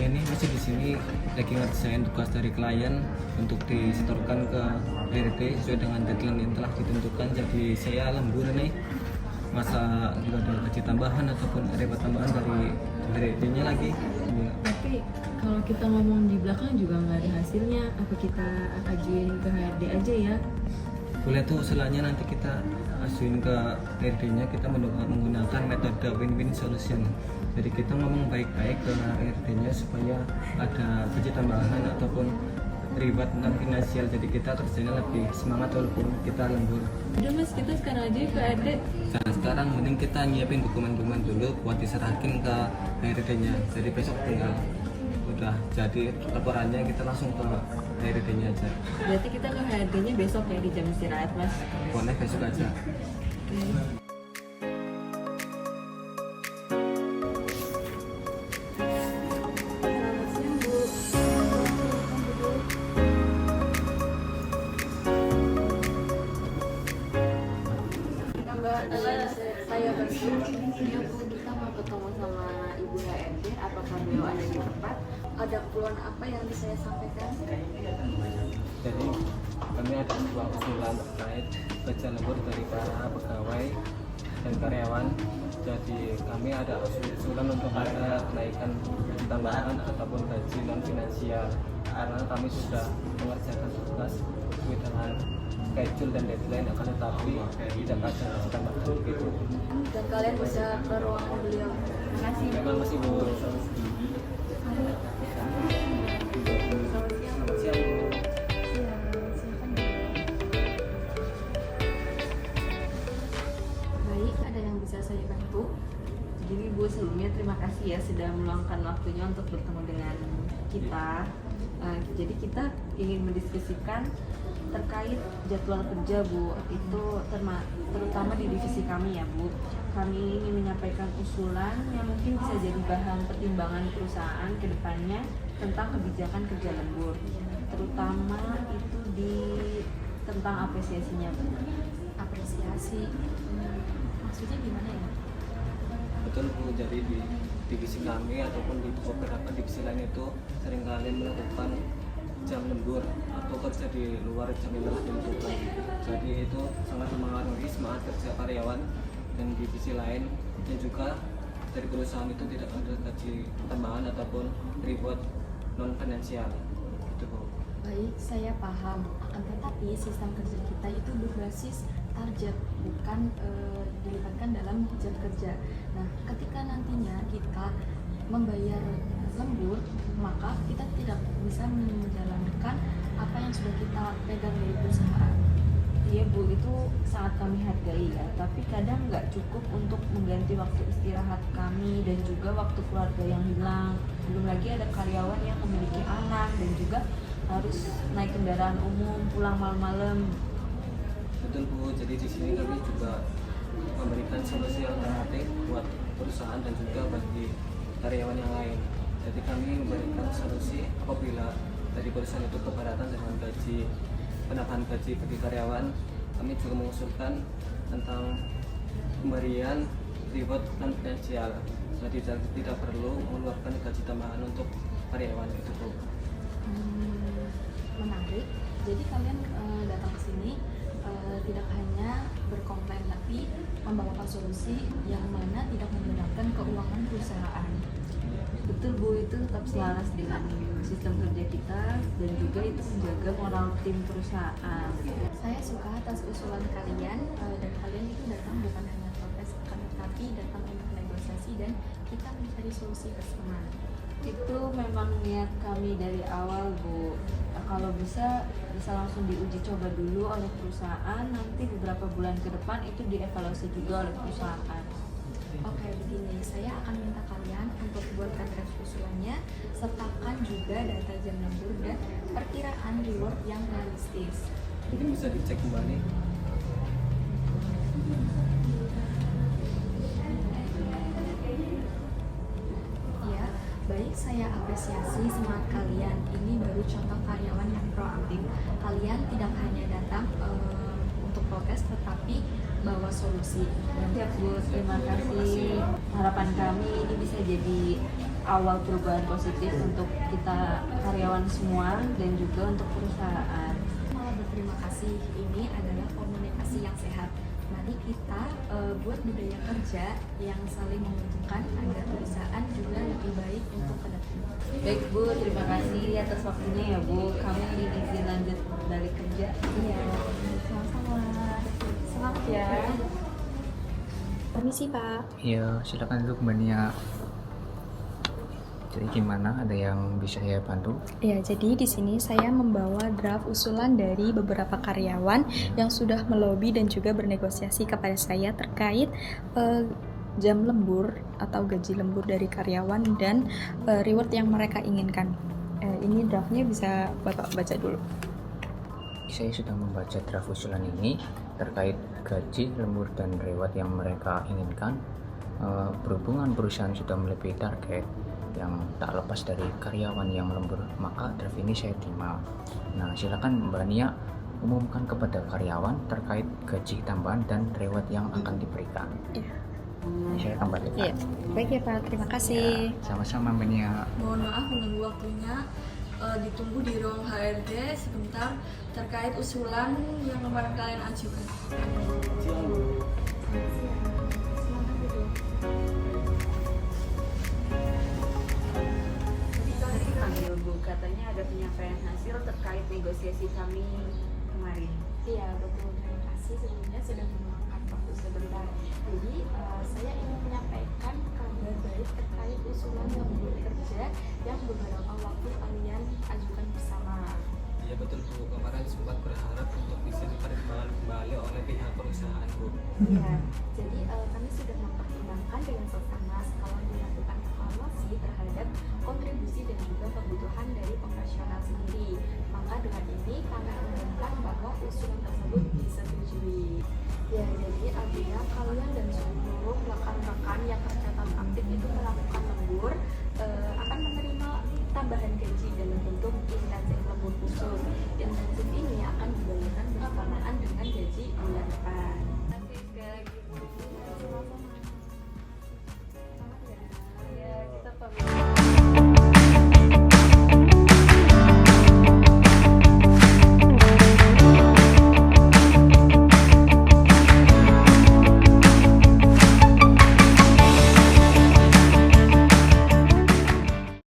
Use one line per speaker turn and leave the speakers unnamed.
saya ini masih di sini lagi ngerjain tugas dari klien untuk disetorkan ke HRD sesuai dengan deadline yang telah ditentukan. Jadi saya lembur nih, masa nggak ada gaji tambahan ataupun reward tambahan dari HRD-nya lagi. Ya.
Tapi kalau kita ngomong di belakang juga nggak ada hasilnya, apa kita ajuin ke HRD aja ya?
Boleh tuh, usulanya nanti kita ajuin ke HRD-nya, kita menggunakan metode win-win solution. Jadi kita ngomong baik-baik ke HRD-nya supaya ada gaji tambahan ataupun reward non finansial. Jadi kita kerjanya lebih semangat walaupun kita lembur.
Udah mas, kita sekarang aja ke HRD.
Nah, sekarang mending kita nyiapin dokumen-dokumen dulu buat diserahin ke HRD-nya. Jadi besok tinggal udah jadi laporannya kita langsung ke HRD-nya aja.
Berarti kita ke HRD-nya besok ya di jam istirahat mas?
Boleh besok aja.
Oke.
Saya bersyukur ya Bu, kita mau ketemu sama Ibu HRD. Apakah beliau ada di tempat? Ada keperluan apa yang bisa saya sampaikan?
Jadi kami ada dua usulan terkait kerja lembur dari para pegawai dan karyawan. Jadi kami ada usulan untuk ada kenaikan tambahan ataupun gaji non finansial karena kami sudah mengerjakan tugas sesuai dengan schedule dan deadline, akan tetapi tidak ada tambahan begitu.
Dan kalian bisa ke ruangan beliau. Terima kasih.
Terima kasih Bu.
Baik, ada yang bisa saya bantu?
Jadi Bu, sebelumnya terima kasih ya sudah meluangkan waktunya untuk bertemu dengan kita. Jadi kita ingin mendiskusikan terkait jadwal kerja Bu, itu terutama di divisi kami ya Bu. Kami ingin menyampaikan usulan yang mungkin bisa jadi bahan pertimbangan perusahaan ke depannya tentang kebijakan kerja lembur, terutama itu tentang apresiasinya Bu.
Apresiasi. Maksudnya gimana ya?
Betul Bu, jadi di divisi kami ataupun di beberapa divisi lain itu seringkali melakukan jam lembur atau kerja di luar jam yang telah ditentukan. Jadi itu sangat mempengaruhi semangat kerja karyawan, dan di divisi lain dan juga dari perusahaan itu tidak ada gaji tambahan ataupun reward non finansial. Itu Bu.
Baik, saya paham. Akan tetapi sistem kerja kita itu berbasis target, bukan dilibatkan dalam jam kerja. Nah, ketika nantinya kita membayar lembur, maka kita tidak bisa menjalankan apa yang sudah kita pegang dari perusahaan.
Iya Bu, itu sangat kami hargai ya, tapi kadang nggak cukup untuk mengganti waktu istirahat kami dan juga waktu keluarga yang hilang. Belum lagi ada karyawan yang memiliki anak dan juga harus naik kendaraan umum, pulang malam-malam.
Betul Bu, jadi di sini kami juga memberikan solusi alternatif buat perusahaan dan juga bagi karyawan yang lain. Jadi kami memberikan solusi apabila dari perusahaan itu keberatan dengan penambahan gaji bagi karyawan, kami juga mengusulkan tentang pemberian reward non finansial. Jadi tidak perlu mengeluarkan gaji tambahan untuk karyawan itu Bu.
Menarik. Jadi kalian datang ke sini tidak hanya berkomplain, tapi membawakan solusi yang mana tidak menggunakan keuangan perusahaan.
Betul Bu, itu tetap selaras dengan sistem kerja kita dan juga itu menjaga moral tim perusahaan.
Saya suka atas usulan kalian, dan kalian itu datang bukan hanya protes, akan tetapi datang untuk negosiasi dan kita mencari solusi bersama.
Itu memang niat kami dari awal Bu. Kalau bisa langsung diuji coba dulu oleh perusahaan, nanti beberapa bulan ke depan itu dievaluasi juga oleh perusahaan.
Oke, begini, saya akan minta kalian untuk buatkan draft usulannya, sertakan juga data jam lembur dan perkiraan reward yang realistis.
Mungkin bisa dicek kembali.
Ya, baik, saya apresiasi semangat kalian. Ini baru contoh karyawan yang proaktif. Kalian tidak hanya datang untuk protes, tetapi bawa solusi.
Siap Bu, terima kasih. Harapan kami ini bisa jadi awal perubahan positif untuk kita karyawan semua dan juga untuk perusahaan.
Malah berterima kasih, ini adalah komunikasi yang sehat. Mari kita buat budaya kerja yang saling menguntungkan agar perusahaan juga lebih baik untuk ke depan.
Baik Bu, terima kasih atas waktunya ya Bu. Kami izin lanjut balik kerja.
Iya, sama-sama. Semangat ya. Permisi Pak.
Iya, silakan duduk Mbak Nia. Jadi gimana? Ada yang bisa saya bantu?
Ya, jadi di sini saya membawa draft usulan dari beberapa karyawan yang sudah melobi dan juga bernegosiasi kepada saya terkait jam lembur atau gaji lembur dari karyawan dan reward yang mereka inginkan. Ini draftnya bisa Bapak baca dulu.
Saya sudah membaca draft usulan ini terkait gaji, lembur, dan reward yang mereka inginkan. Berhubungan perusahaan sudah melebihi target yang tak lepas dari karyawan yang lembur, maka draft ini saya terima. Nah, silakan Mbak Nia umumkan kepada karyawan terkait gaji tambahan dan reward yang akan diberikan.
Iya.
Saya kembalikan.
Iya, baik ya Pak, terima kasih.
Ya, sama-sama Mbak Nia.
Mohon maaf menunggu waktunya, ditunggu di ruang HRD sebentar terkait usulan yang kemarin kalian ajukan.
Panggil Bu, katanya ada penyampaian hasil terkait negosiasi kami kemarin.
Iya betul, terima kasih sebelumnya sudah meluangkan waktu sebentar. Jadi saya ingin menyampaikan kabar baik terkait usulan lembur kerja yang beberapa waktu kalian ajukan bersama.
Iya betul Bu, kemarin sempat berharap untuk bisa dipertimbangkan kembali oleh pihak perusahaan Bu.
Iya, jadi kami sudah mempertimbangkan dengan seksama setelah dilakukan evaluasi terhadap kontribusi dan juga kebutuhan dari operasional sendiri. Maka dengan ini kami umumkan bahwa usulan tersebut disetujui. Ya, jadi artinya kalian dan seluruh rekan-rekan yang